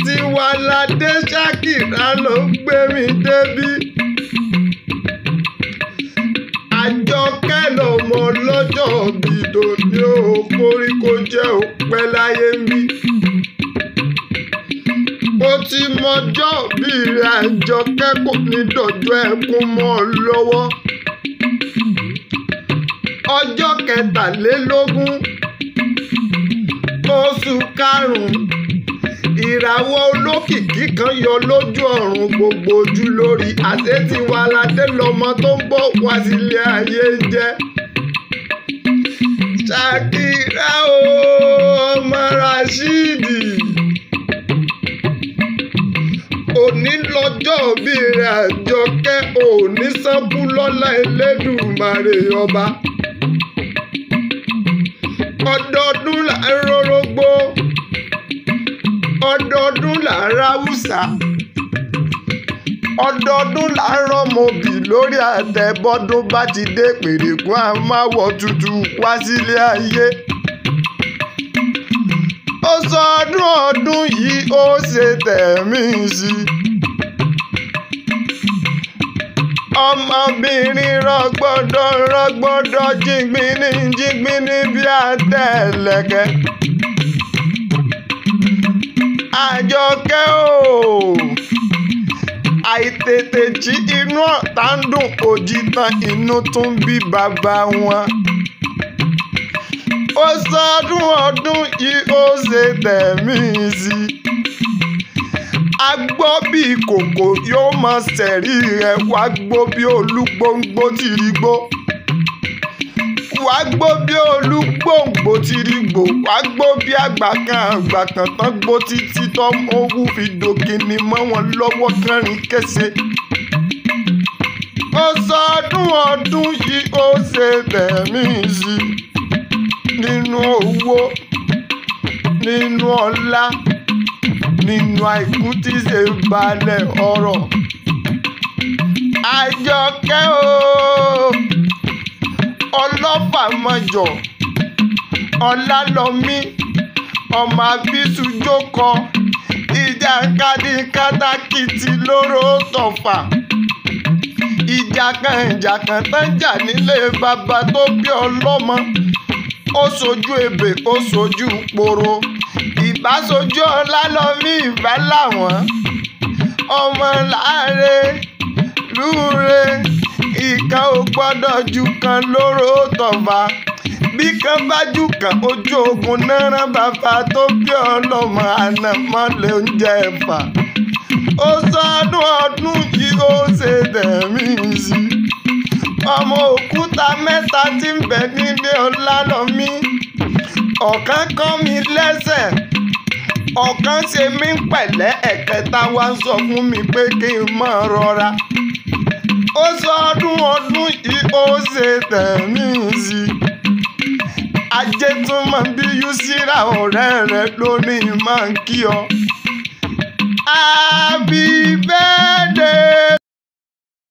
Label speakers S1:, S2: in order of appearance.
S1: Tiwalade Ṣakira ló gbé mi débí. Àjọkẹ́ lọmọ lọ́jọ́ bí tòní o, koríko jẹ́ òpẹ́ láyé mi. Ó ti mọjọ́ bí rẹ̀ Àjọkẹ́ kò ní dọ̀jọ́ ẹkún mọ́ ọ lọ́wọ́. Ọjọ́ 23 oṣù karùn-ún ìràwọ̀ olókìkí kan yọ lójú ọ̀run, gbogbo ojú lórí. Àṣé Tiwalade lọmọ tó ń bọ̀ wá sílé ayé jẹ́. Ṣakira o, ọmọ Rashidi, òní lọ́jọ́ bí rẹ̀ Àjọkẹ́, òní sánkú lọ́lá Elédùmarè ọba. Ọdọọdún là ń rórógbó, ọdọọdún là ń ráwùsà, ọdọọdún là ń rọmọbì lórí àtẹ. Bọ́dún bá ti dé pèrègùn á máa wọ̀ tutù wá sílé ayé. Ó sọ ọdún yìí ó ṣe tẹ̀mí sí. Ọmọbìnrin rọgbọdọ jìngbìnì bí àtẹlẹkẹ. Àjọkẹ́ o, àìtètè jí inú ọ̀tá ń dùn, òjì tán inú tún bí bàbá wọn. Ó sọ ọdún yìí ó ṣe tẹ̀mí sí. Agbó bí ìkòkò yóò mọ sẹ̀rí rẹ̀, wá gbó bí olúgbòǹgbò tìrìgbò. Wá gbó bí olúgbòǹgbò tìrìgbò. Wá gbó bí àgbàkan tán gbó títí tọ́mọ owó fi dògìnì mọ́ wọn lọ́wọ́ kẹrin kése. Ó sọ ọdún yìí ó ṣe tẹ̀mí sí. Nínú owó, nínú ọlá, nínú àìkú tí ṣe balẹ̀ ọ̀rọ̀. Àjọkẹ́ o, ọlọ́fàmọjọ, Ọlálọmí, ọmọ Abísújókọ, ìjàkadì kátàkìtì lóró tọ̀fà. Ìjàkan tán jà nílé bàbá tó bí ọlọ́mọ. Ó sojú ebè, ó sojú poro. Ìbá sojú Ọlálọmí, ìbá làwọn. Ọmọ láre lúre, ìkan ò gbọ́dọ̀ ju kan lóró tọ̀fà. Bí kan bá jù kan, ojú ogun náírà bàbá tó bí ọlọ́mọ ànàmọ́ lè ń jẹ ẹ̀fà. Ó sọ ọdún yìí ó ṣe tẹ̀mí sí. Ọmọ òkúta mẹ́ta tí ń bẹ nílé Ọlálọmí. Ọ̀kan kán mi lẹ́sẹ̀, ọ̀kan ṣe mí pẹ̀lẹ́, ẹ̀kẹta wá ń sọ fún mi pé kí n má rọra. Ó sọ ọdún yìí ó ṣe tẹ̀mí sí. Ajé tún máa ń bí Yúsírà ọ̀rẹ́ rẹ̀ lónìí máa ń kí ọ. Happy birthday.